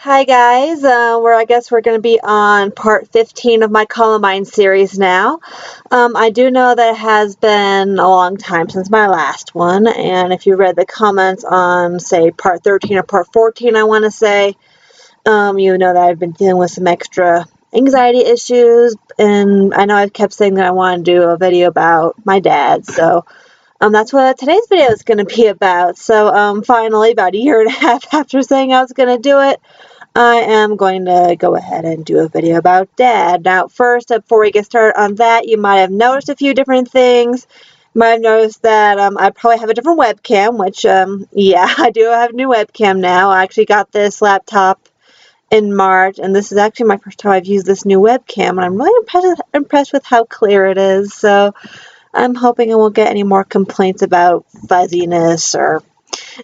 Hi guys, I guess we're going to be on part 15 of my Columbine series now. I do know that it has been a long time since my last one, and if you read the comments on, say, part 13 or part 14, I want to say, you know that I've been dealing with some extra anxiety issues, and I know I've kept saying that I want to do a video about my dad, so that's what today's video is going to be about. So finally, about a year and a half after saying I was going to do it, I am going to go ahead and do a video about Dad. Now, first, before we get started on that, you might have noticed a few different things. You might have noticed that I probably have a different webcam, which, yeah, I do have a new webcam now. I actually got this laptop in March, and this is actually my first time I've used this new webcam, and I'm really impressed with how clear it is. So I'm hoping I won't get any more complaints about fuzziness or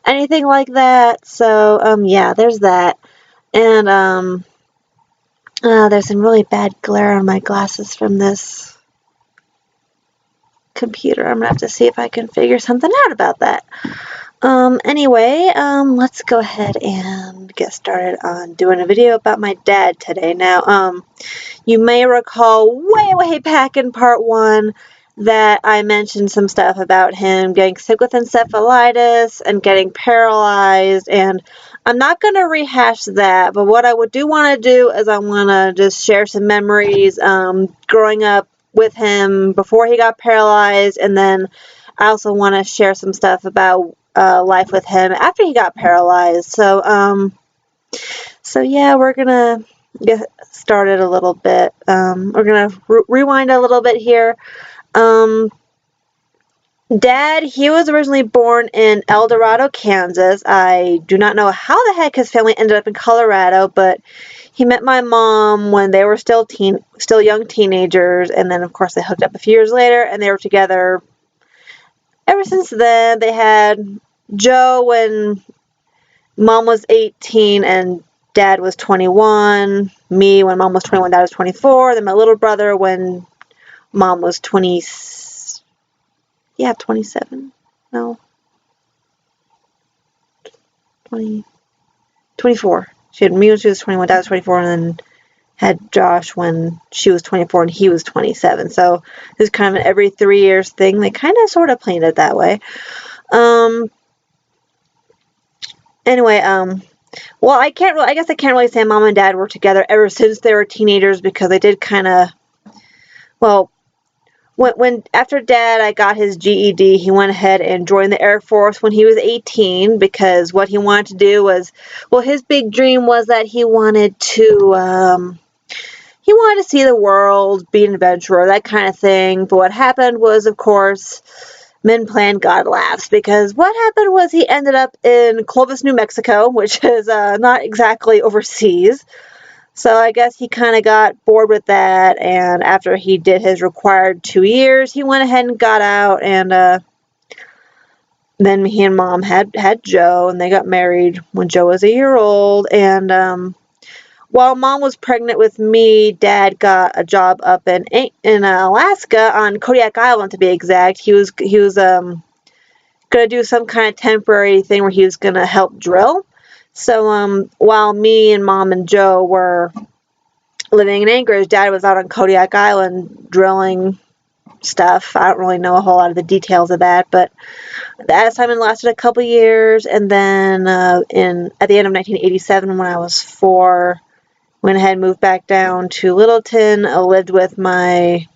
anything like that. So, yeah, there's that. And there's some really bad glare on my glasses from this computer. I'm gonna have to see if I can figure something out about that. Anyway, let's go ahead and get started on doing a video about my dad today. Now, you may recall way back in part 1 that I mentioned some stuff about him getting sick with encephalitis and getting paralyzed, and I'm not going to rehash that, but what I do want to do is I want to just share some memories growing up with him before he got paralyzed, and then I also want to share some stuff about life with him after he got paralyzed. So yeah, we're going to get started a little bit. We're going to rewind a little bit here. Dad, he was originally born in El Dorado, Kansas. I do not know how the heck his family ended up in Colorado, but he met my mom when they were still young teenagers, and then of course they hooked up a few years later, and they were together ever since then. They had Joe when mom was 18 and dad was 21, me when mom was 21, dad was 24, then my little brother when mom was 27, no, 24. She had me when she was 21, dad was 24, and then had Josh when she was 24 and he was 27. So it was kind of an every 3 years thing. They kind of sort of planned it that way. Anyway, well, I guess I can't really say mom and dad were together ever since they were teenagers, because they did kind of, well, when after Dad I got his GED, he went ahead and joined the Air Force when he was 18, because what he wanted to do was, well, his big dream was that he wanted to see the world, be an adventurer, that kind of thing. But what happened was, of course, men plan, God laughs, because what happened was he ended up in Clovis, New Mexico, which is not exactly overseas. So I guess he kind of got bored with that, and after he did his required 2 years, he went ahead and got out, and then he and mom had Joe, and they got married when Joe was a year old. And while mom was pregnant with me, dad got a job up in Alaska, on Kodiak Island to be exact. He was going to do some kind of temporary thing where he was going to help drill. So while me and mom and Joe were living in Anchorage, dad was out on Kodiak Island drilling stuff. I don't really know a whole lot of the details of that, but that assignment lasted a couple years, and then at the end of 1987, when I was 4, went ahead and moved back down to Littleton. I lived with my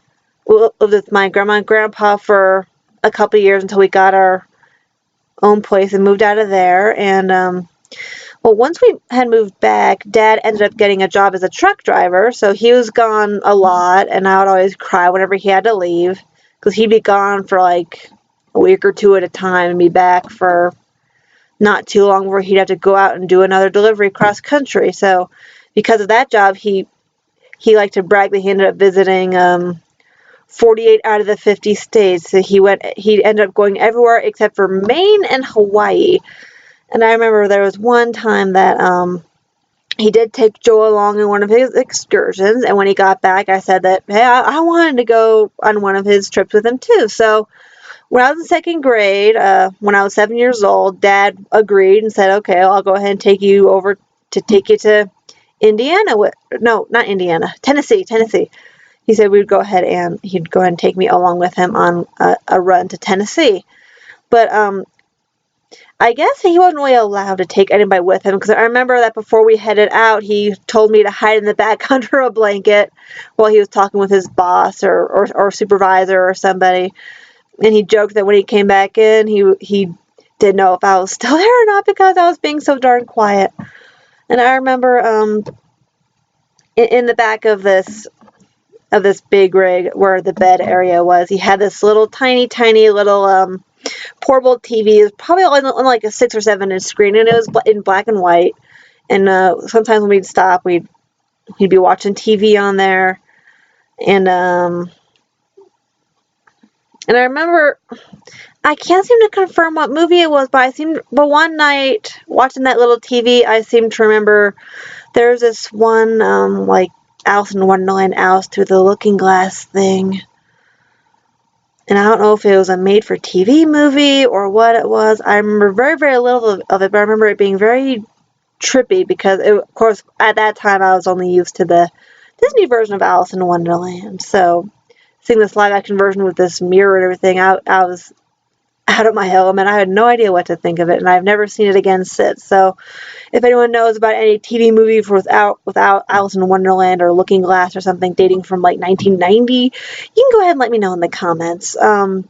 grandma and grandpa for a couple years until we got our own place and moved out of there. And well, once we had moved back, Dad ended up getting a job as a truck driver, so he was gone a lot, and I would always cry whenever he had to leave, because he'd be gone for like a week or 2 at a time and be back for not too long, where he'd have to go out and do another delivery cross country. So because of that job, he liked to brag that he ended up visiting 48 out of the 50 states. So he ended up going everywhere except for Maine and Hawaii. And I remember there was one time that he did take Joe along in one of his excursions, and when he got back, I said that, hey, I wanted to go on one of his trips with him too. So when I was in 2nd grade, when I was 7 years old, Dad agreed and said, okay, I'll go ahead and take you to Indiana. No, not Indiana. Tennessee. He said we'd go ahead and he'd go ahead and take me along with him on a run to Tennessee. But I guess he wasn't really allowed to take anybody with him, because I remember that before we headed out, he told me to hide in the back under a blanket while he was talking with his boss or supervisor or somebody. And he joked that when he came back in, he didn't know if I was still there or not because I was being so darn quiet. And I remember in the back of this big rig where the bed area was, he had this little tiny little portable TV. It was probably on like a 6 or 7 inch screen, and it was in black and white. And sometimes when we'd stop, he'd be watching TV on there. And I remember, I can't seem to confirm what movie it was, but one night watching that little TV, I seem to remember there's this one like Alice in Wonderland, Alice through the Looking Glass thing. And I don't know if it was a made-for-TV movie or what it was. I remember very, very little of it, but I remember it being very trippy because, of course, at that time I was only used to the Disney version of Alice in Wonderland. So seeing this live-action version with this mirror and everything, I was out of my element. I had no idea what to think of it, and I've never seen it again since. So if anyone knows about any TV movie without Alice in Wonderland or Looking Glass or something dating from like 1990, you can go ahead and let me know in the comments. During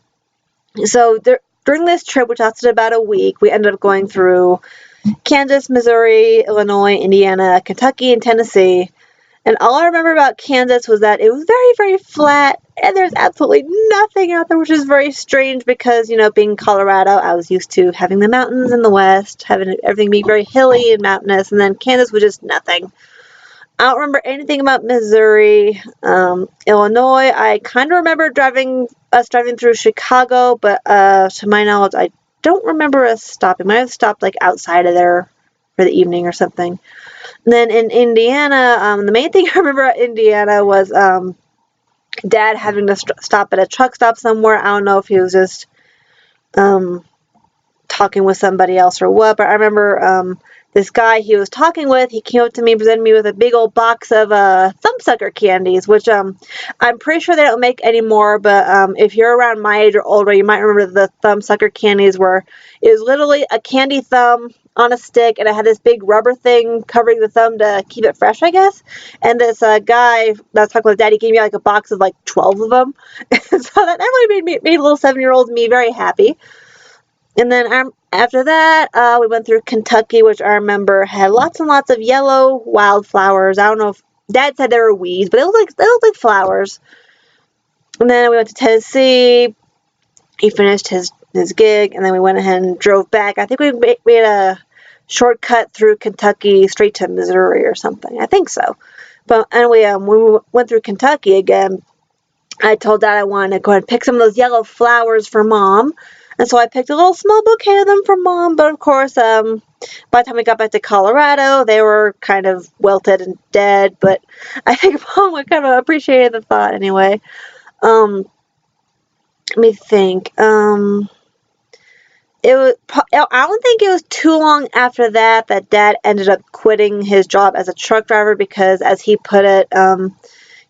this trip, which lasted about a week, we ended up going through Kansas, Missouri, Illinois, Indiana, Kentucky, and Tennessee. And all I remember about Kansas was that it was very, very flat, and there's absolutely nothing out there, which is very strange because, being in Colorado, I was used to having the mountains in the west, having everything be very hilly and mountainous, and then Kansas was just nothing. I don't remember anything about Missouri. Illinois, I kind of remember driving through Chicago, but to my knowledge, I don't remember us stopping. We might have stopped like outside of there for the evening or something. And then in Indiana, the main thing I remember at Indiana was Dad having to stop at a truck stop somewhere. I don't know if he was just talking with somebody else or what, but I remember this guy he was talking with, he came up to me and presented me with a big old box of thumbsucker candies, which I'm pretty sure they don't make anymore, but if you're around my age or older, you might remember the thumbsucker candies where it was literally a candy thumb on a stick, and it had this big rubber thing covering the thumb to keep it fresh, I guess. And this guy that was talking with Daddy gave me like a box of like 12 of them. So that really made a little 7-year-old me very happy. And then after that, we went through Kentucky, which I remember had lots and lots of yellow wildflowers. I don't know if Dad said they were weeds, but they looked like flowers. And then we went to Tennessee. He finished his gig, and then we went ahead and drove back. I think we made a shortcut through Kentucky straight to Missouri or something. I think so. But anyway, when we went through Kentucky again, I told Dad I wanted to go ahead and pick some of those yellow flowers for Mom. And so I picked a little small bouquet of them for Mom. But of course, by the time we got back to Colorado, they were kind of wilted and dead. But I think Mom would kind of appreciate the thought anyway. Let me think. I don't think it was too long after that Dad ended up quitting his job as a truck driver because, as he put it,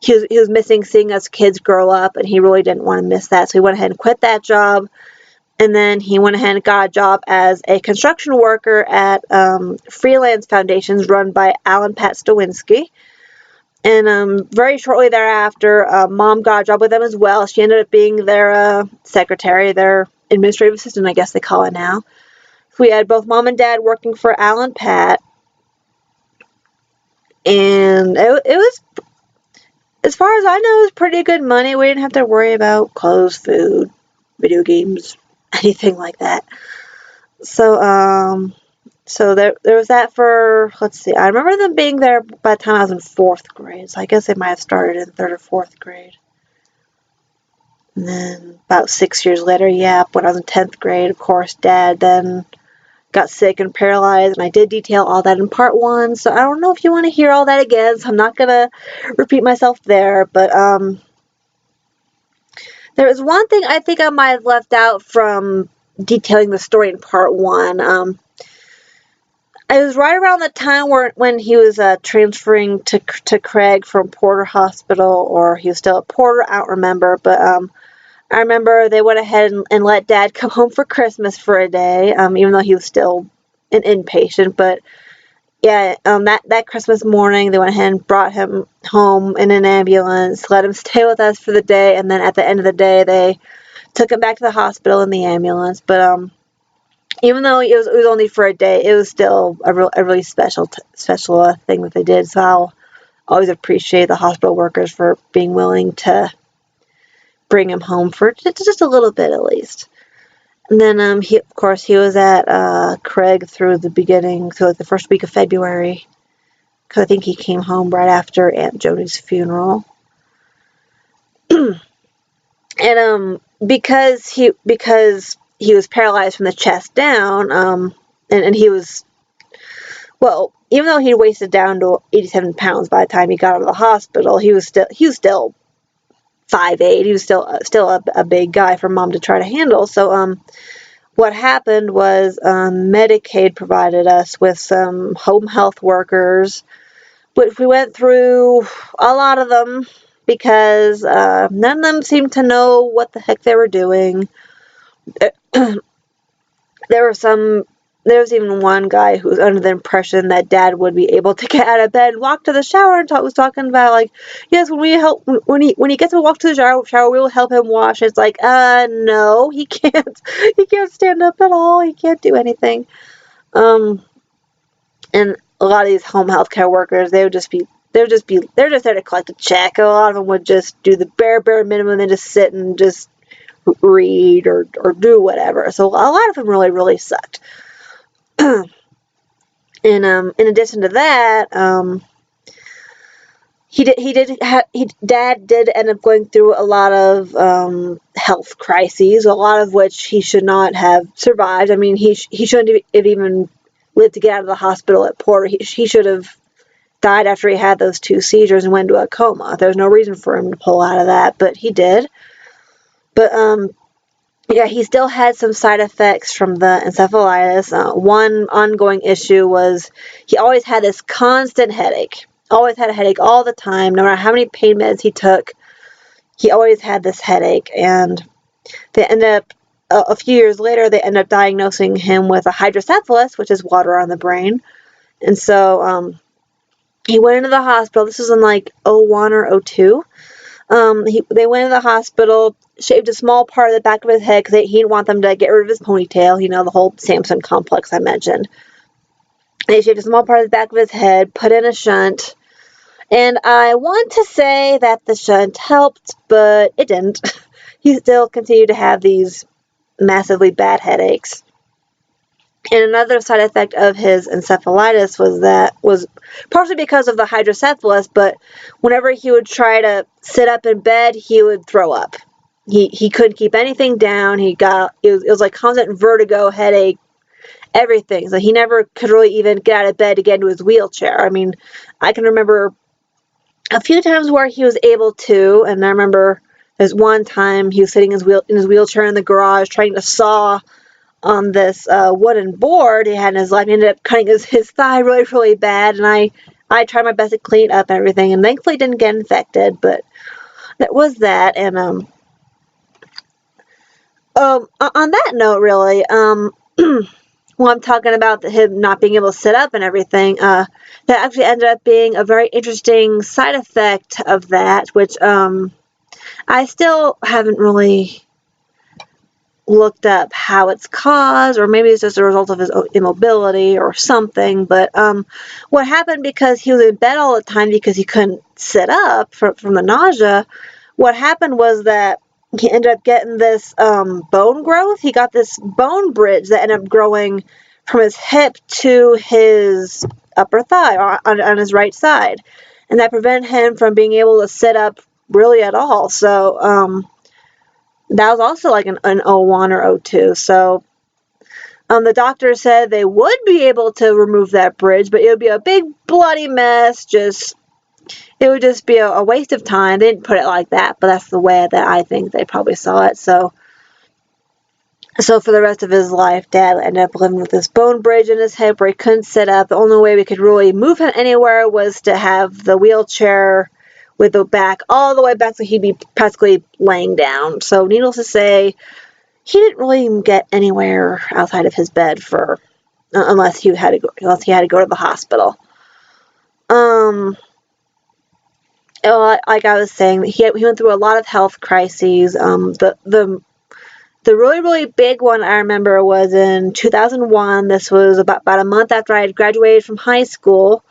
he was missing seeing us kids grow up, and he really didn't want to miss that. So he went ahead and quit that job, and then he went ahead and got a job as a construction worker at freelance foundations run by Alan Pat Stawinski. And very shortly thereafter, Mom got a job with them as well. She ended up being their secretary, their administrative assistant, I guess they call it now. So we had both Mom and Dad working for Alan Pat. And it was, as far as I know, it was pretty good money. We didn't have to worry about clothes, food, video games, anything like that. So there was that for, let's see, I remember them being there by the time I was in 4th grade, so I guess they might have started in 3rd or 4th grade. And then about 6 years later, when I was in 10th grade, of course, Dad then got sick and paralyzed, and I did detail all that in part 1, so I don't know if you want to hear all that again, so I'm not going to repeat myself there, but there was one thing I think I might have left out from detailing the story in part 1. It was right around the time when he was transferring to Craig from Porter Hospital, or he was still at Porter, I don't remember, but I remember they went ahead and let Dad come home for Christmas for a day, even though he was still an inpatient. But yeah, that Christmas morning, they went ahead and brought him home in an ambulance, let him stay with us for the day, and then at the end of the day, they took him back to the hospital in the ambulance. But even though it was only for a day, it was still a really special thing that they did. So I'll always appreciate the hospital workers for being willing to bring him home for just a little bit at least. And then he was at Craig through the first week of February, because I think he came home right after Aunt Joni's funeral. And because he was paralyzed from the chest down, and he was, well, even though he wasted down to 87 pounds by the time he got out of the hospital, he was still 5'8". He was still a big guy for Mom to try to handle. So what happened was Medicaid provided us with some home health workers, which we went through a lot of them, because none of them seemed to know what the heck they were doing. There was even one guy who was under the impression that Dad would be able to get out of bed and walk to the shower, and was talking about, like, yes, when he gets to walk to the shower, we will help him wash. It's like, no, he can't. He can't stand up at all. He can't do anything. And a lot of these home health care workers, they're just there to collect a check. A lot of them would just do the bare minimum and just sit and just read or do whatever. So a lot of them really sucked. And in addition to that, Dad did end up going through a lot of health crises, a lot of which he should not have survived. I mean, he shouldn't have even lived to get out of the hospital at Porter. He should have died after he had those 2 seizures and went into a coma. There was no reason for him to pull out of that, but he did. But yeah, he still had some side effects from the encephalitis. One ongoing issue was he always had this constant headache. Always had a headache all the time. No matter how many pain meds he took, he always had this headache. And they ended up, a few years later, they ended up diagnosing him with a hydrocephalus, which is water on the brain. And so he went into the hospital. This was in like 01 or 02. They went into the hospital, shaved a small part of the back of his head because he didn't want them to get rid of his ponytail, the whole Samson complex I mentioned. They shaved a small part of the back of his head, put in a shunt, and I want to say that the shunt helped, but it didn't. He still continued to have these massively bad headaches. And another side effect of his encephalitis was partially because of the hydrocephalus, but whenever he would try to sit up in bed, he would throw up. He couldn't keep anything down. It was like constant vertigo, headache, everything. So he never could really even get out of bed to get into his wheelchair. I mean, I can remember a few times where he was able to, and I remember there's one time he was sitting in his wheelchair in the garage trying to saw on this wooden board he had in his life. He ended up cutting his thigh really bad, and I tried my best to clean it up and everything, and thankfully didn't get infected, but that was that. And on that note, really, well, I'm talking about him not being able to sit up and everything, that actually ended up being a very interesting side effect of that, which I still haven't really looked up how it's caused, or maybe it's just a result of his immobility or something. But what happened, because he was in bed all the time because he couldn't sit up from the nausea, what happened was that he ended up getting this bone growth. He got this bone bridge that ended up growing from his hip to his upper thigh on his right side, and that prevented him from being able to sit up really at all. So that was also like an 01 or 02. So the doctor said they would be able to remove that bridge, but it would be a big bloody mess. It would just be a waste of time. They didn't put it like that, but that's the way that I think they probably saw it. So So for the rest of his life, Dad ended up living with this bone bridge in his head where he couldn't sit up. The only way we could really move him anywhere was to have the wheelchair with the back all the way back so he'd be practically laying down. So needless to say, he didn't really even get anywhere outside of his bed for unless he had to go to the hospital. Like I was saying, he went through a lot of health crises. The really, really big one I remember was in 2001. This was about a month after I had graduated from high school.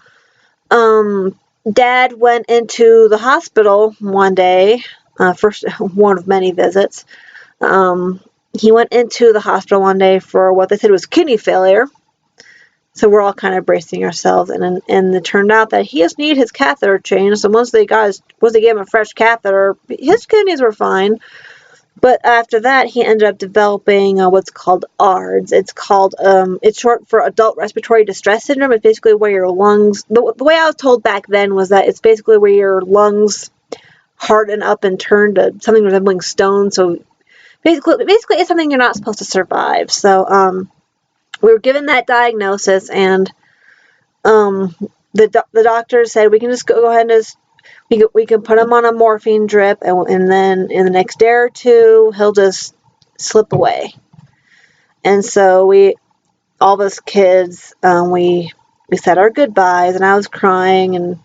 Dad went into the hospital one day, first one of many visits. He went into the hospital one day for what they said was kidney failure. So we're all kind of bracing ourselves, and it turned out that he just needed his catheter changed. So once they gave him a fresh catheter, his kidneys were fine. But after that, he ended up developing what's called Ards. It's short for Adult Respiratory Distress Syndrome. It's basically where your lungs, the way I was told back then was that it's basically where your lungs harden up and turn to something resembling stone. So basically it's something you're not supposed to survive. So we were given that diagnosis, and the doctor said we can just go ahead and just we can put him on a morphine drip, and then in the next day or two he'll just slip away. And so all of us kids, we said our goodbyes, and I was crying, and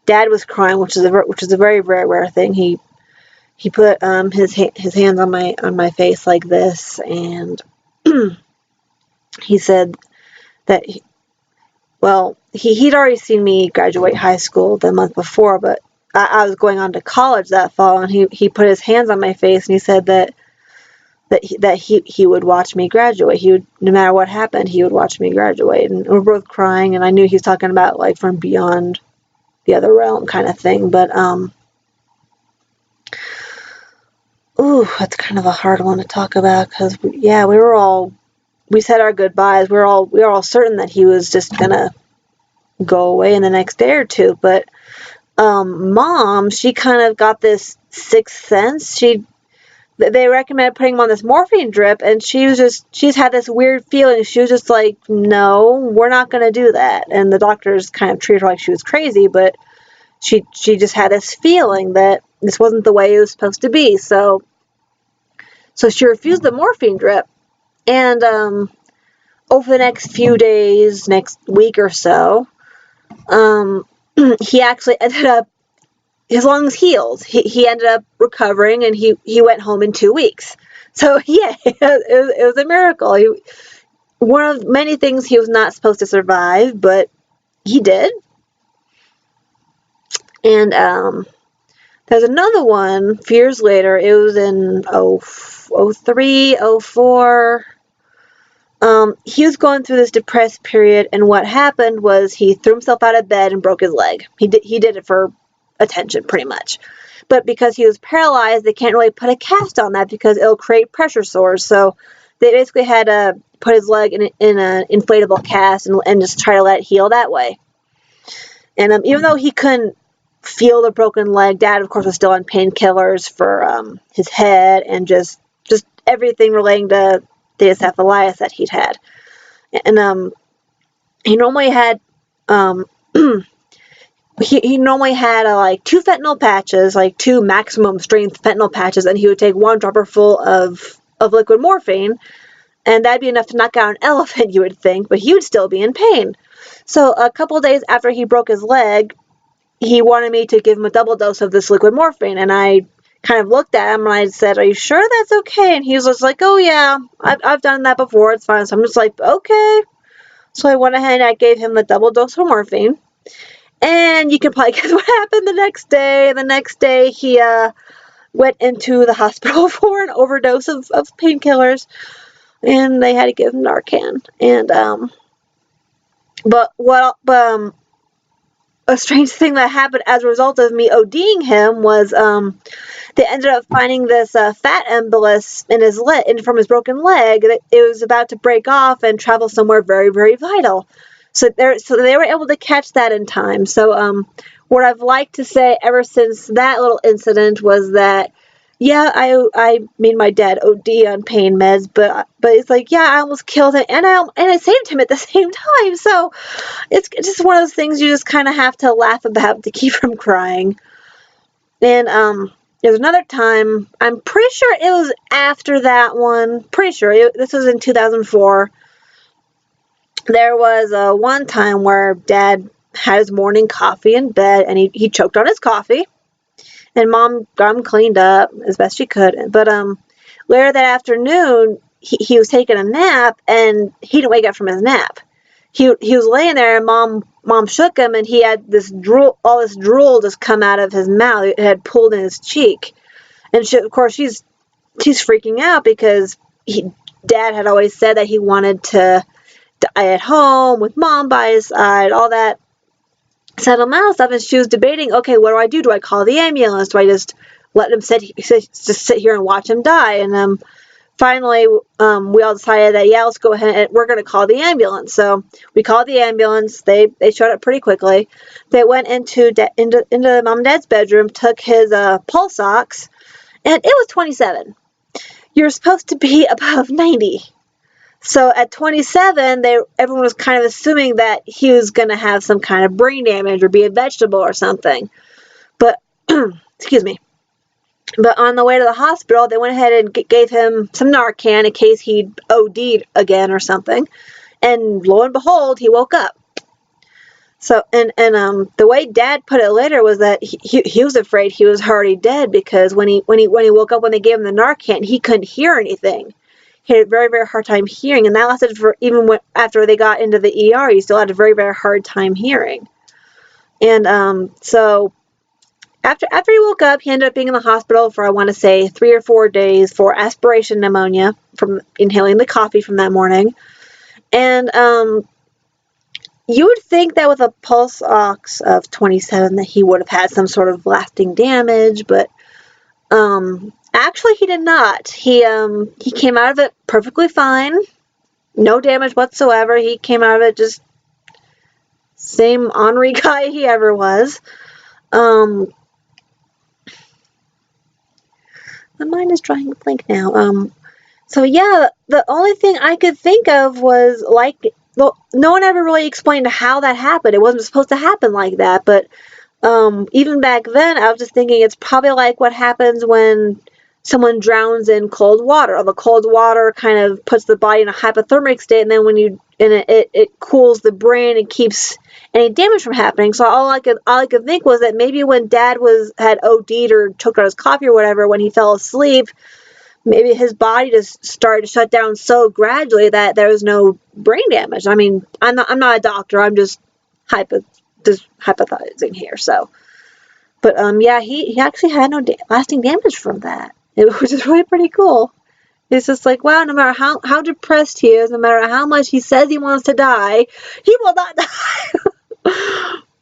Dad was crying, which is a very, very rare thing. He put his hands on my face like this, and he said that he'd already seen me graduate high school the month before, but I was going on to college that fall, and he put his hands on my face, and he said that he would watch me graduate. He would, no matter what happened, he would watch me graduate. And we're both crying, and I knew he was talking about like from beyond the other realm kind of thing. But that's kind of a hard one to talk about, because we said our goodbyes. We were all certain that he was just gonna go away in the next day or two. But Mom, she kind of got this sixth sense. They recommended putting him on this morphine drip, and she's had this weird feeling. She was just like, no, we're not going to do that. And the doctors kind of treated her like she was crazy, but she just had this feeling that this wasn't the way it was supposed to be. So she refused the morphine drip. And over the next few days, next week or so, he actually ended up, his lungs healed. He ended up recovering, and he went home in 2 weeks. So yeah, it was a miracle. One of many things he was not supposed to survive, but he did. And there's another one a few years later. It was in 03, 04. He was going through this depressed period, and what happened was he threw himself out of bed and broke his leg. He did it for attention, pretty much. But because he was paralyzed, they can't really put a cast on that because it'll create pressure sores. So they basically had to put his leg in an inflatable cast and just try to let it heal that way. And even though he couldn't feel the broken leg, Dad, of course, was still on painkillers for his head and just everything relating to the encephalitis that he'd had. And he normally had he normally had like 2 fentanyl patches, like 2 maximum strength fentanyl patches, and he would take 1 dropper full of liquid morphine, and that'd be enough to knock out an elephant, you would think, but he would still be in pain. So a couple of days after he broke his leg, he wanted me to give him a double dose of this liquid morphine, and I kind of looked at him and I said, "Are you sure that's okay?" And he was just like, "Oh yeah, I've done that before, it's fine." So I'm just like, okay. So I went ahead and I gave him the double dose of morphine. And you can probably guess what happened the next day. The next day, he went into the hospital for an overdose of painkillers, and they had to give him Narcan. And a strange thing that happened as a result of me ODing him was they ended up finding this fat embolus in his leg, from his broken leg. It was about to break off and travel somewhere very, very vital. So they were able to catch that in time. So what I've liked to say ever since that little incident was that yeah, I made my dad OD on pain meds, but it's like, yeah, I almost killed him, and I saved him at the same time. So it's just one of those things you just kind of have to laugh about to keep from crying. And there's another time, I'm pretty sure it was after that one. Pretty sure this was in 2004. There was one time where Dad had his morning coffee in bed, and he choked on his coffee. And Mom got him cleaned up as best she could. But later that afternoon, he was taking a nap, and he didn't wake up from his nap. He was laying there, and Mom shook him, and he had all this drool just come out of his mouth. It had pulled in his cheek, and of course she's freaking out because Dad had always said that he wanted to die at home with Mom by his side, all that sentimental stuff, and she was debating, okay, what do I do? Do I call the ambulance? Do I just let him sit here and watch him die? And finally, we all decided that, yeah, let's go ahead and we're going to call the ambulance. So we called the ambulance. They showed up pretty quickly. They went into Mom and Dad's bedroom, took his pulse ox, and it was 27. You're supposed to be above 90. So at 27, everyone was kind of assuming that he was going to have some kind of brain damage or be a vegetable or something. But, excuse me. But on the way to the hospital, they went ahead and gave him some Narcan in case he'd OD'd again or something. And lo and behold, he woke up. So, and the way Dad put it later was that he was afraid he was already dead, because when he woke up, when they gave him the Narcan, he couldn't hear anything. He had a very, very hard time hearing, and that lasted for after they got into the ER. He still had a very, very hard time hearing. And so after he woke up, he ended up being in the hospital for, I want to say, 3 or 4 days for aspiration pneumonia from inhaling the coffee from that morning. And you would think that with a pulse ox of 27 that he would have had some sort of lasting damage, but actually, he did not. He came out of it perfectly fine. No damage whatsoever. He came out of it just same ornery guy he ever was. My mind is drawing a blank now. So yeah, the only thing I could think of was no one ever really explained how that happened. It wasn't supposed to happen like that, but even back then, I was just thinking it's probably like what happens when someone drowns in cold water. The cold water kind of puts the body in a hypothermic state, and then it cools the brain and keeps any damage from happening. So all I could think was that maybe when Dad had OD'd or choked on his coffee or whatever, when he fell asleep, maybe his body just started to shut down so gradually that there was no brain damage. I mean, I'm not a doctor. I'm just hypothesizing here. So, but yeah, he actually had no lasting damage from that. It was just really pretty cool. It's just like, wow, no matter how depressed he is, no matter how much he says he wants to die, he will not die.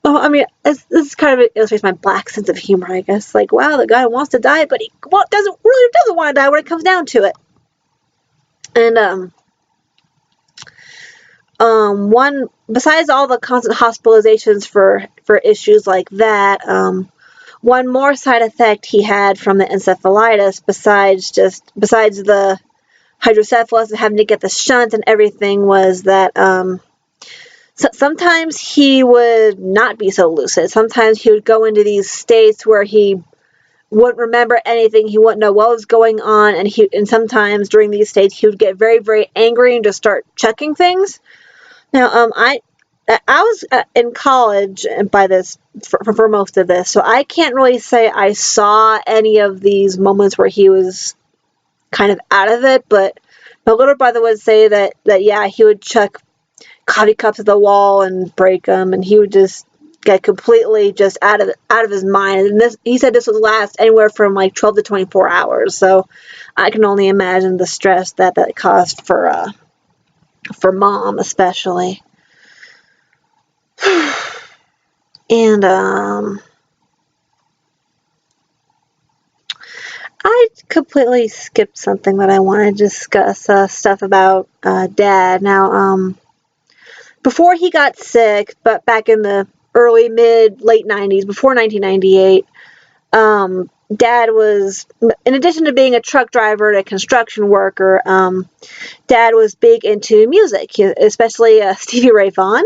I mean, this kind of illustrates my black sense of humor, I guess. Like, wow, the guy wants to die, but he doesn't want to die when it comes down to it. And one, besides all the constant hospitalizations for issues like that, one more side effect he had from the encephalitis, besides the hydrocephalus and having to get the shunt and everything, was that so sometimes he would not be so lucid. Sometimes he would go into these states where he wouldn't remember anything. He wouldn't know what was going on, and sometimes during these states he would get very, very angry and just start chucking things. Now, I was in college by this for most of this, so I can't really say I saw any of these moments where he was kind of out of it. But my little brother would say that yeah, he would chuck coffee cups at the wall and break them, and he would just get completely just out of his mind. And he said this would last anywhere from like 12 to 24 hours. So I can only imagine the stress that caused for Mom especially. And I completely skipped something that I wanted to discuss, stuff about Dad. Now, before he got sick, but back in the early, late 90s, before 1998, Dad was, in addition to being a truck driver and a construction worker, Dad was big into music, especially Stevie Ray Vaughan.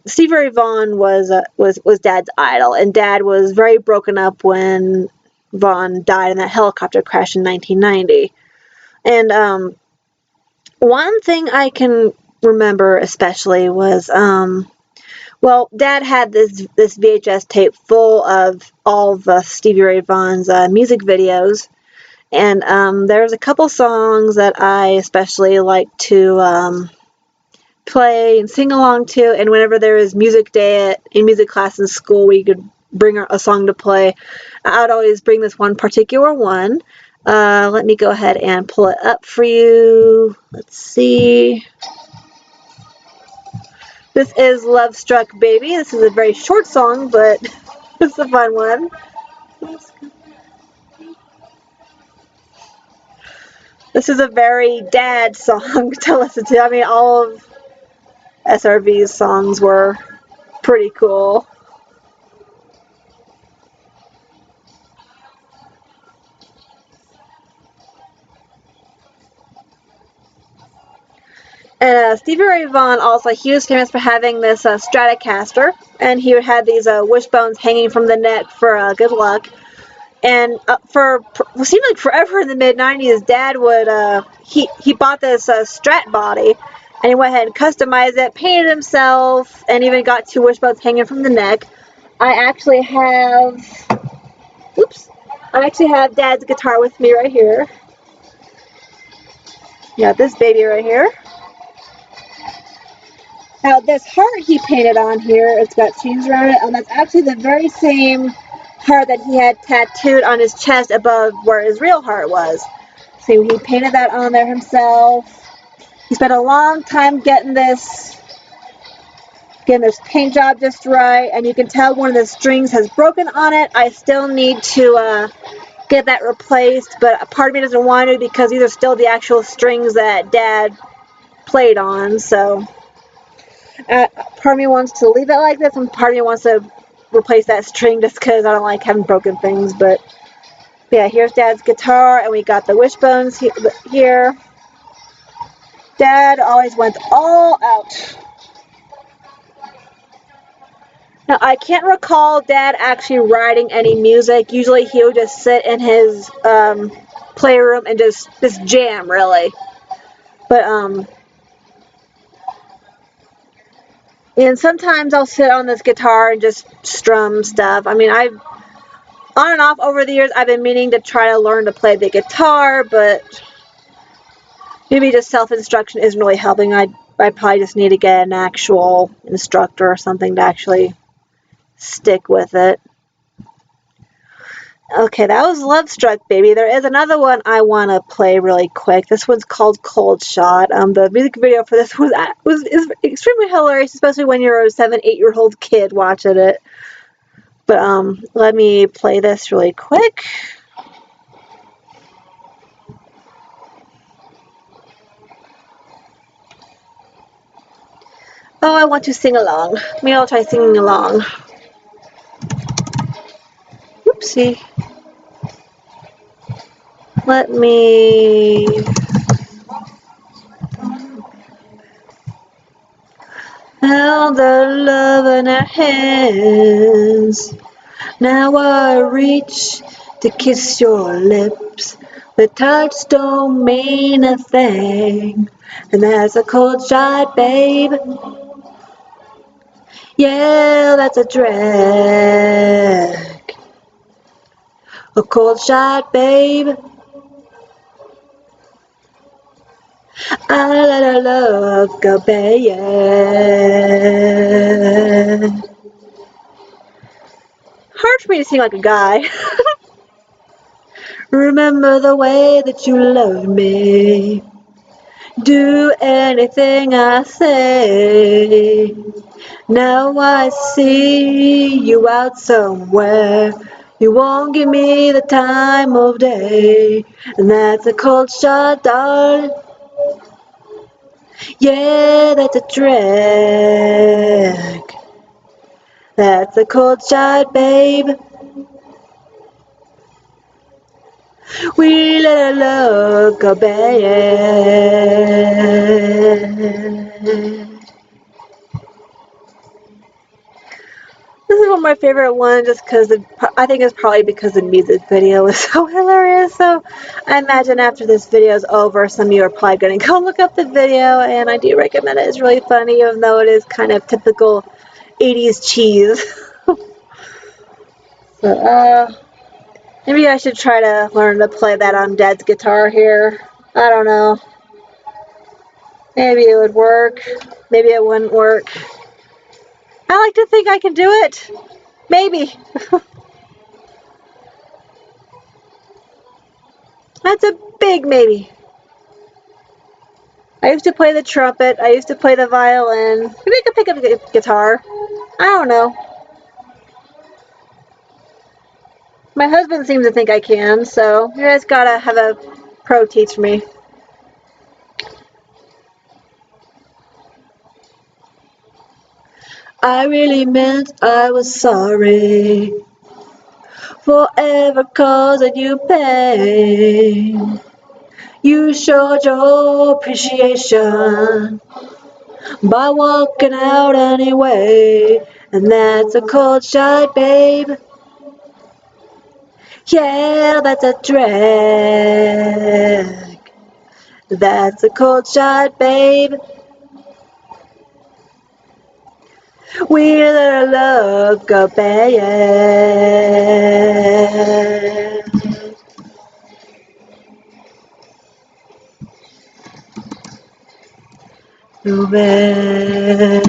Stevie Ray Vaughan was Dad's idol, and Dad was very broken up when Vaughan died in that helicopter crash in 1990. And one thing I can remember especially was, well, Dad had this VHS tape full of all of Stevie Ray Vaughan's music videos, and there's a couple songs that I especially like to play and sing along to, and whenever there was music day in music class in school, we could bring a song to play. I would always bring this one particular one. Let me go ahead and pull it up for you. Let's see. This is Love Struck Baby. This is a very short song, but it's a fun one. This is a very Dad song to listen to. I mean, all of SRV's songs were pretty cool. And Stevie Ray Vaughan also, he was famous for having this Stratocaster, and he had these wishbones hanging from the neck for good luck. And for what seemed like forever in the mid-90s, Dad would, he bought this Strat body, and he went ahead and customized it, painted himself, and even got 2 wishbones hanging from the neck. I actually have Dad's guitar with me right here. Yeah, this baby right here. Now, this heart he painted on here, it's got chains around it, and that's actually the very same heart that he had tattooed on his chest above where his real heart was. So he painted that on there himself. He spent a long time getting this paint job just right, and you can tell one of the strings has broken on it. I still need to get that replaced, but part of me doesn't want to because these are still the actual strings that Dad played on, so part of me wants to leave it like this, and part of me wants to replace that string just because I don't like having broken things. But yeah, here's Dad's guitar, and we got the wishbones here. Dad always went all out. Now, I can't recall Dad actually writing any music. Usually he would just sit in his playroom and just jam, really. But and sometimes I'll sit on this guitar and just strum stuff. I mean, on and off over the years, I've been meaning to try to learn to play the guitar, but maybe just self-instruction isn't really helping. I probably just need to get an actual instructor or something to actually stick with it. Okay, that was Love Struck Baby. There is another one I want to play really quick. This one's called Cold Shot. The music video for this is extremely hilarious, especially when you're a 7-8-year-old kid watching it. But let me play this really quick. Oh, I want to sing along. Maybe I'll try singing along. Oopsie. Let me... Held the love in our hands. Now I reach to kiss your lips. The touch don't mean a thing. And that's a cold shot, babe. Yeah, that's a drag. A cold shot, babe. I let our love go, babe. Hard for me to sing like a guy. Remember the way that you loved me. Do anything I say. Now I see you out somewhere. You won't give me the time of day. And that's a cold shot, darling. Yeah, that's a drag. That's a cold shot, babe. We let our love go bad. This is one of my favorite ones just because I think it's probably because the music video is so hilarious. So I imagine after this video is over, some of you are probably going to go look up the video, and I do recommend it. It's really funny, even though it is kind of typical 80s cheese. So, maybe I should try to learn to play that on Dad's guitar here. I don't know. Maybe it would work. Maybe it wouldn't work. I like to think I can do it. Maybe. That's a big maybe. I used to play the trumpet. I used to play the violin. Maybe I could pick up a guitar. I don't know. My husband seems to think I can, so you guys gotta have a pro teach me. I really meant I was sorry for ever causing you pain. You showed your appreciation by walking out anyway, and that's a cold shot, babe. Yeah, that's a drag. That's a cold shot, babe. We let our love go bad. So bad.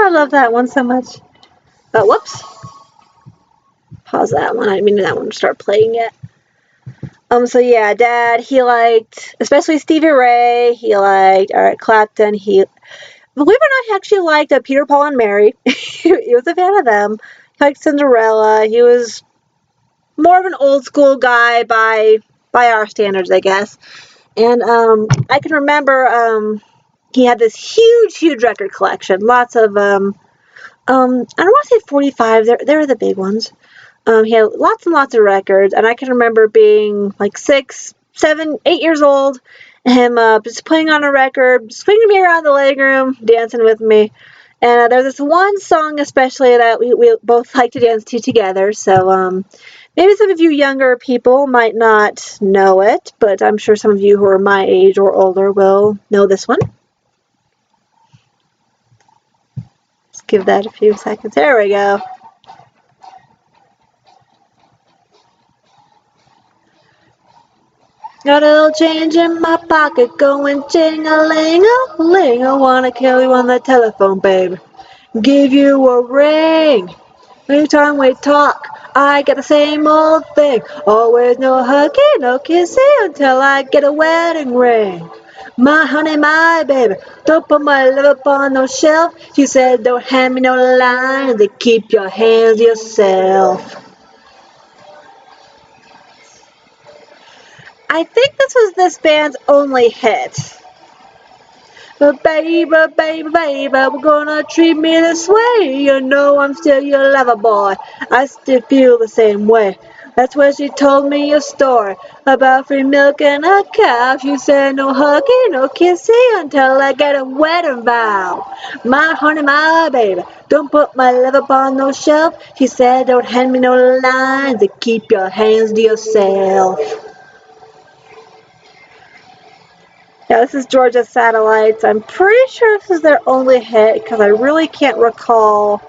I love that one so much. Oh, whoops. Pause that one. I didn't mean that one to start playing yet. So yeah, Dad, he liked, especially Stevie Ray, he liked Eric Clapton, believe it or not, he actually liked Peter, Paul, and Mary. He was a fan of them. He liked Cinderella. He was more of an old school guy by our standards, I guess. And I can remember he had this huge record collection. Lots of I don't want to say 45. They're the big ones. He had lots and lots of records, and I can remember being like 6, 7, 8 years old, and him just playing on a record, swinging me around the living room, dancing with me. And there's this one song especially that we both like to dance to together. So maybe some of you younger people might not know it, but I'm sure some of you who are my age or older will know this one. Let's give that a few seconds. There we go. Got a little change in my pocket going ching-a-ling-a-ling. I wanna kill you on the telephone, babe. Give you a ring. Anytime we talk, I get the same old thing. Always no hugging, no kissing until I get a wedding ring. My honey, my baby, don't put my love up on no shelf. She said don't hand me no line, to keep your hands to yourself. I think this was this band's only hit. But baby, we're gonna treat me this way. You know I'm still your lover boy. I still feel the same way. That's when she told me a story about free milk and a cow. She said no hugging, no kissing until I get a wedding vow. My honey, my baby, don't put my love up on no shelf. She said don't hand me no lines, to keep your hands to yourself. Yeah, this is Georgia Satellites. I'm pretty sure this is their only hit because I really can't recall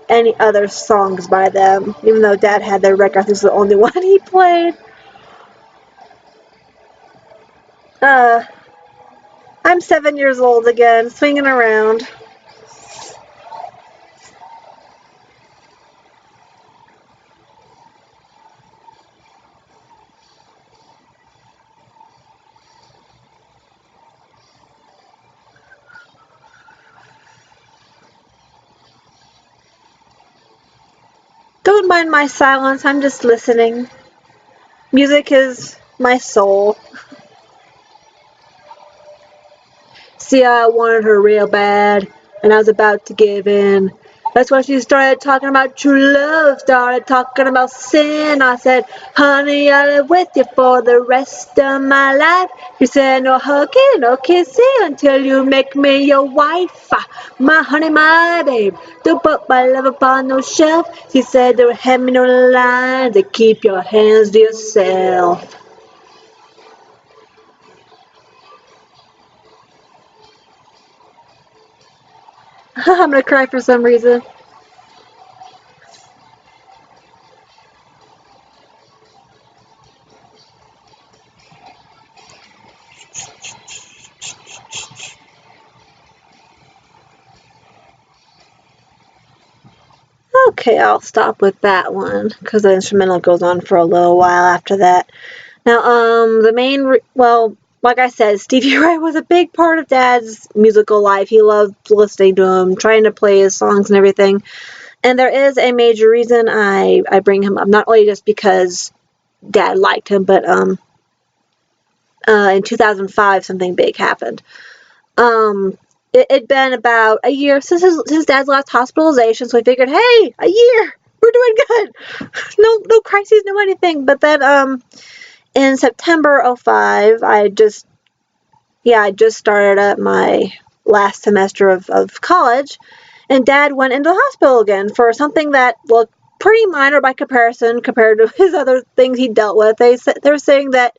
any other songs by them. Even though Dad had their record, this is the only one he played. I'm 7 years old again, swinging around. Don't mind my silence, I'm just listening. Music is my soul. See, I wanted her real bad, and I was about to give in. That's when she started talking about true love, started talking about sin. I said, honey, I'll live with you for the rest of my life. She said, no hugging, no kissing until you make me your wife. My honey, my babe, don't put my love upon no shelf. She said, don't hand me no lines, to keep your hands to yourself. I'm gonna cry for some reason. Okay, I'll stop with that one because the instrumental goes on for a little while after that. Now, the main, well, like I said, Stevie Ray was a big part of Dad's musical life. He loved listening to him, trying to play his songs and everything. And there is a major reason I bring him up, not only just because Dad liked him, but in 2005 something big happened. It'd been about a year since Dad's last hospitalization, so I figured, hey, a year, we're doing good. No crises, no anything. But then in September '05, I just started at my last semester of college, and Dad went into the hospital again for something that looked pretty minor by comparison compared to his other things he dealt with. They were saying that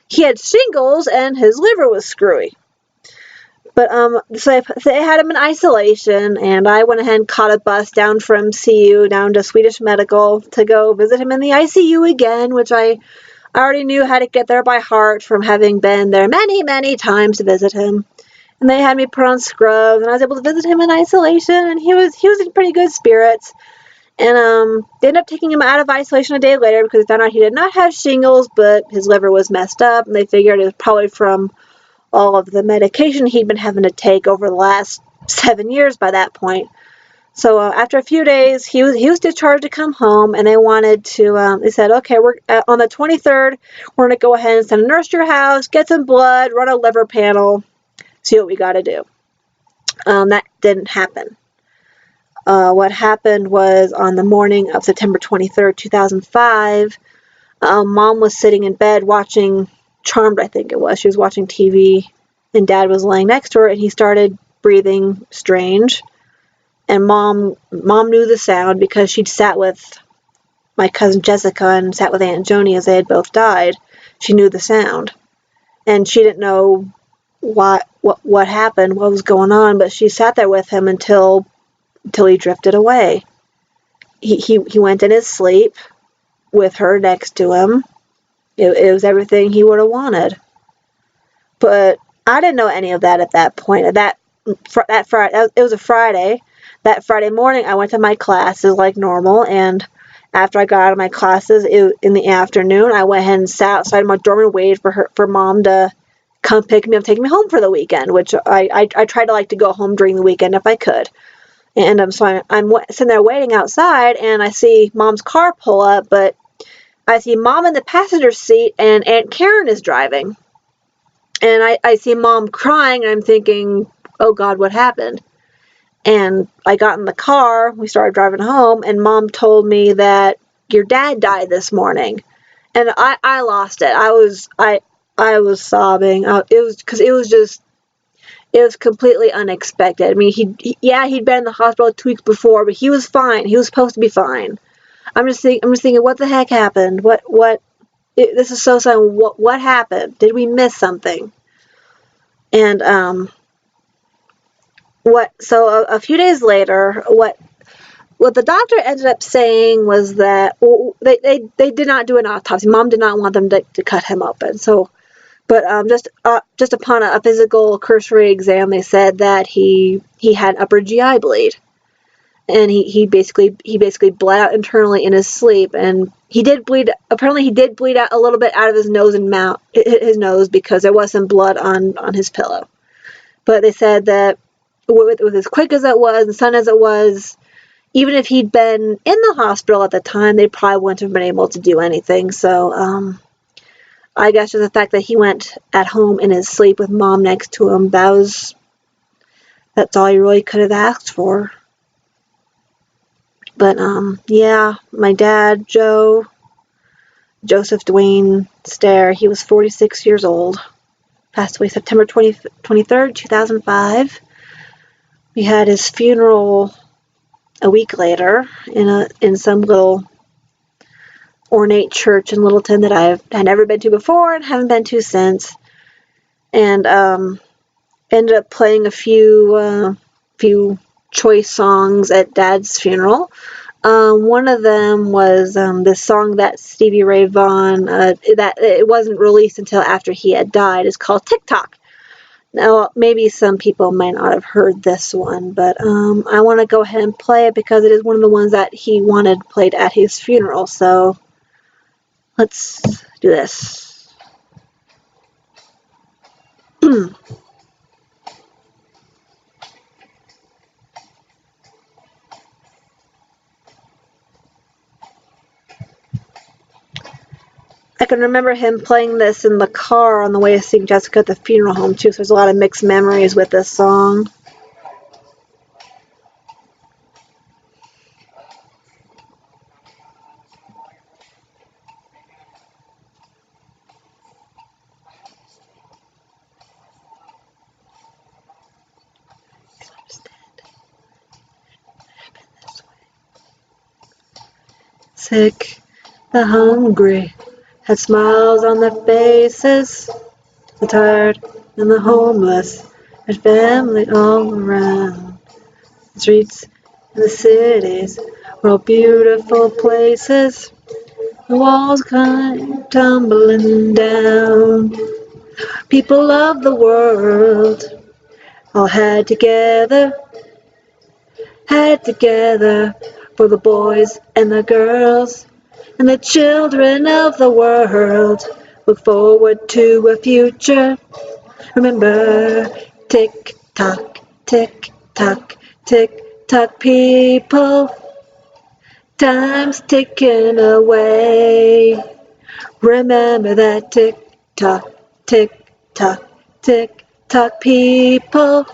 he had shingles and his liver was screwy. But so they had him in isolation, and I went ahead and caught a bus down from CU down to Swedish Medical to go visit him in the ICU again, which I already knew how to get there by heart from having been there many, many times to visit him. And they had me put on scrubs, and I was able to visit him in isolation, and he was in pretty good spirits. And they ended up taking him out of isolation a day later because they found out he did not have shingles, but his liver was messed up, and they figured it was probably from all of the medication he'd been having to take over the last 7 years by that point. So after a few days, he was discharged to come home, and they wanted to. They said, okay, we're on the 23rd. We're gonna go ahead and send a nurse to your house, get some blood, run a liver panel, see what we got to do. That didn't happen. What happened was on the morning of September 23rd, 2005, Mom was sitting in bed watching Charmed, I think it was. She was watching TV, and Dad was laying next to her, and he started breathing strange. And Mom knew the sound because she'd sat with my cousin Jessica and sat with Aunt Joni as they had both died. She knew the sound, and she didn't know what happened, what was going on, but she sat there with him until he drifted away. He went in his sleep with her next to him. It was everything he would have wanted. But I didn't know any of that at that point. That Friday, it was a Friday. That Friday morning, I went to my classes like normal, and after I got out of my classes in the afternoon, I went ahead and sat outside my dorm and waited for Mom to come pick me up, take me home for the weekend, which I tried to like to go home during the weekend if I could. And so I'm sitting there waiting outside, and I see Mom's car pull up, but I see Mom in the passenger seat, and Aunt Karen is driving. And I see Mom crying, and I'm thinking, oh God, what happened? And I got in the car, we started driving home, and Mom told me that your dad died this morning. And I lost it. I was sobbing. It was completely unexpected. I mean, he'd been in the hospital 2 weeks before, but he was fine. He was supposed to be fine. I'm just thinking, what the heck happened? This is so sudden. What happened? Did we miss something? And so a few days later, what the doctor ended up saying was that they did not do an autopsy. Mom did not want them to cut him open. So, but just upon a physical cursory exam, they said that he had upper GI bleed. And he basically bled out internally in his sleep, and he did bleed. Apparently, he did bleed out a little bit out of his nose and mouth, his nose, because there was some blood on his pillow. But they said that with as quick as it was, and sudden as it was, even if he'd been in the hospital at the time, they probably wouldn't have been able to do anything. So I guess just the fact that he went at home in his sleep with Mom next to him, that's all he really could have asked for. But yeah, my dad, Joseph Dwayne Stair, he was 46 years old. Passed away September 23rd, 2005. We had his funeral a week later in some little ornate church in Littleton that I've had never been to before and haven't been to since. And ended up playing a few choice songs at Dad's funeral. One of them was this song that Stevie Ray Vaughan, that it wasn't released until after he had died. It's called TikTok. Now, maybe some people might not have heard this one, but I want to go ahead and play it because it is one of the ones that he wanted played at his funeral. So let's do this. I can remember him playing this in the car on the way to seeing Jessica at the funeral home, too, so there's a lot of mixed memories with this song. Sick, the hungry, had smiles on their faces, the tired and the homeless, had family all around. The streets and the cities were all beautiful places, the walls come tumbling down. People of the world all had together for the boys and the girls, and the children of the world look forward to a future. Remember, tick tock, tick tock, tick tock, people, time's ticking away. Remember that tick tock, tick tock, tick tock, people,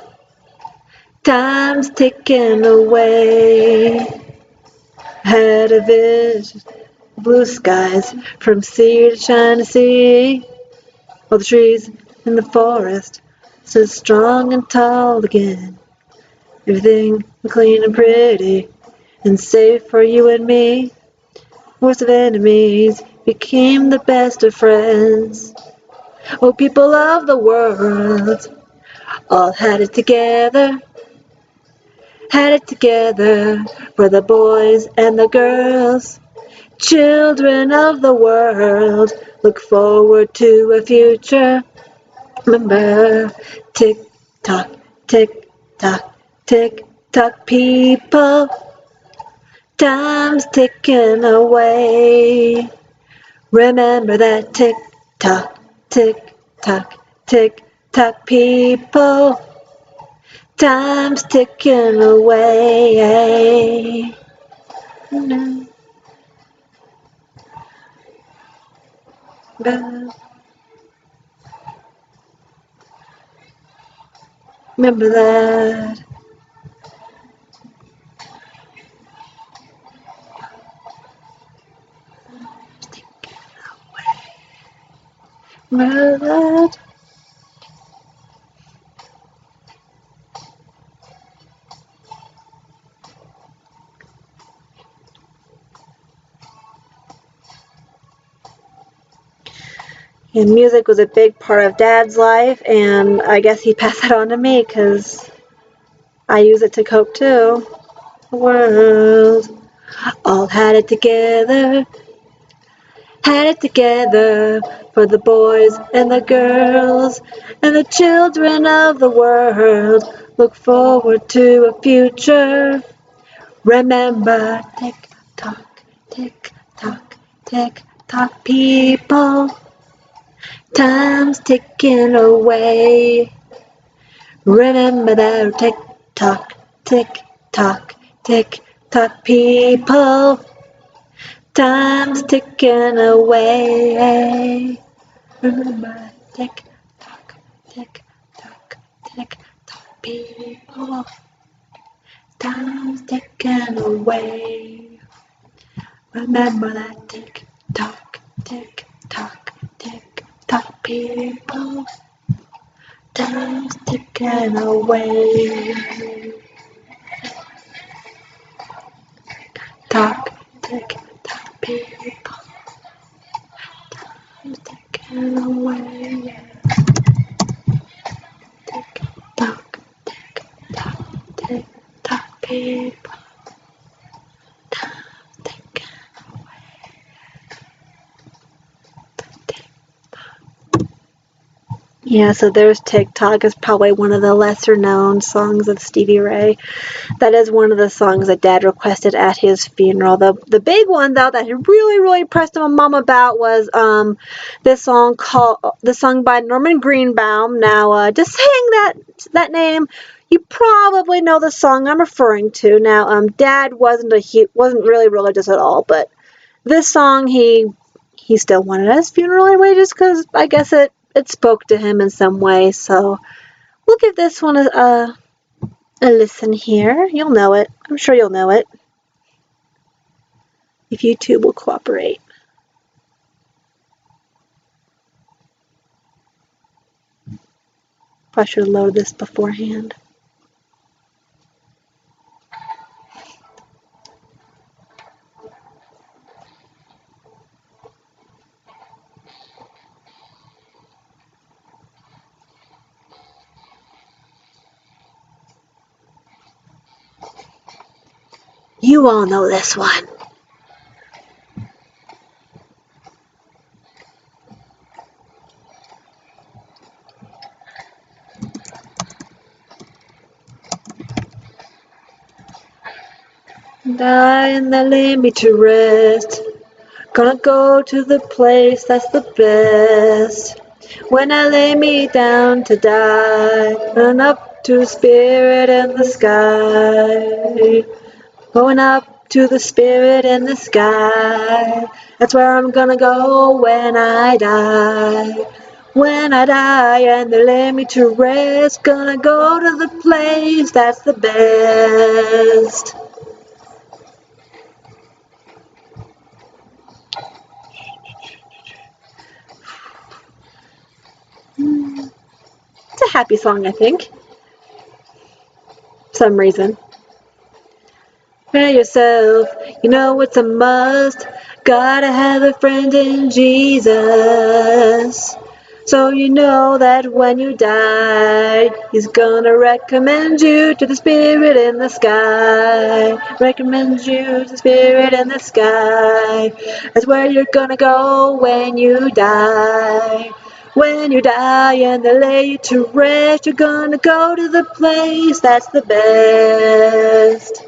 time's ticking away. Had a vision, blue skies from sea to shining sea. All the trees in the forest stood strong and tall again. Everything was clean and pretty and safe for you and me. Worst of enemies became the best of friends. Oh, people of the world all had it together for the boys and the girls. Children of the world look forward to a future. Remember, tick tock, tick tock, tick tock, people, time's ticking away. Remember that tick tock, tick tock, tick tock, people, time's ticking away. Remember that. Remember that. And music was a big part of Dad's life, and I guess he passed that on to me because I use it to cope too. The world all had it together for the boys and the girls, and the children of the world look forward to a future. Remember, tick tock, tick tock, tick tock, people, time's ticking away. Remember that tick tock, tick tock, tick Talk people, time's ticking away. Remember, tick tock, tick tock, tick tock, people, time's ticking away. Remember that tick tock, tick tock, tick tock, people, time's ticking away. Talk, tick tock, people, time's ticking away. Tick tock, tick tock, tick tock, people, time's ticking away. Yeah, so there's TikTok is probably one of the lesser known songs of Stevie Ray. That is one of the songs that Dad requested at his funeral. The big one though that he really pressed my mom about was this song by Norman Greenbaum. Now just saying that name, you probably know the song I'm referring to. Now Dad wasn't really religious at all, but this song he still wanted at his funeral anyway, just because I guess it spoke to him in some way. So we'll give this one a listen here. You'll know it. I'm sure you'll know it. If you two will cooperate. I should load this beforehand. You all know this one. Die and they lay me to rest. Gonna go to the place that's the best. When I lay me down to die, run up to spirit in the sky. Going up to the spirit in the sky. That's where I'm gonna go when I die. When I die and they lay me to rest, gonna go to the place that's the best. It's a happy song, I think. For some reason. Prepare yourself, you know it's a must. Gotta have a friend in Jesus. So you know that when you die, He's gonna recommend you to the Spirit in the sky. Recommend you to the Spirit in the sky. That's where you're gonna go when you die. When you die and they lay you to rest, you're gonna go to the place that's the best.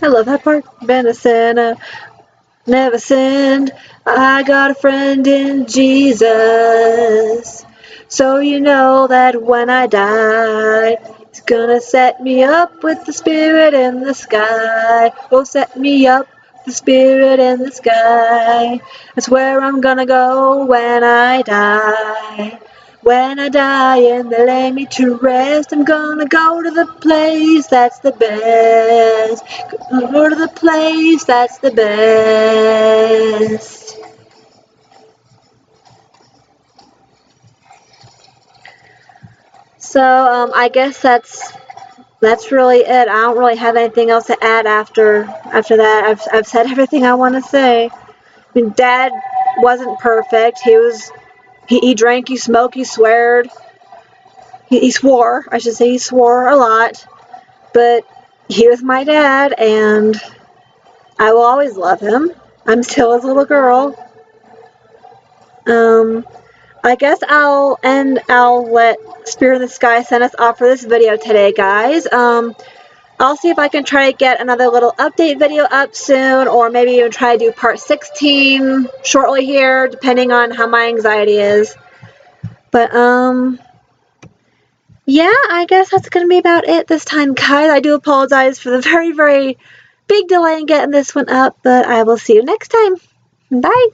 I love that part. Been a sinner, never sinned. I got a friend in Jesus. So you know that when I die, He's gonna set me up with the Spirit in the sky. Oh, set me up with the Spirit in the sky. That's where I'm gonna go when I die. When I die and they lay me to rest, I'm gonna go to the place that's the best. Go to the place that's the best. So I guess that's that's really it. I don't really have anything else to add after that. I've said everything I want to say. I mean, Dad wasn't perfect. He drank, he smoked, he sweared. He swore, I should say, he swore a lot. But he was my dad, and I will always love him. I'm still his little girl. I guess I'll let Spirit in the Sky send us off for this video today, guys. I'll see if I can try to get another little update video up soon, or maybe even try to do part 16 shortly here, depending on how my anxiety is. But, yeah, I guess that's going to be about it this time, guys. I do apologize for the very, very big delay in getting this one up, but I will see you next time. Bye!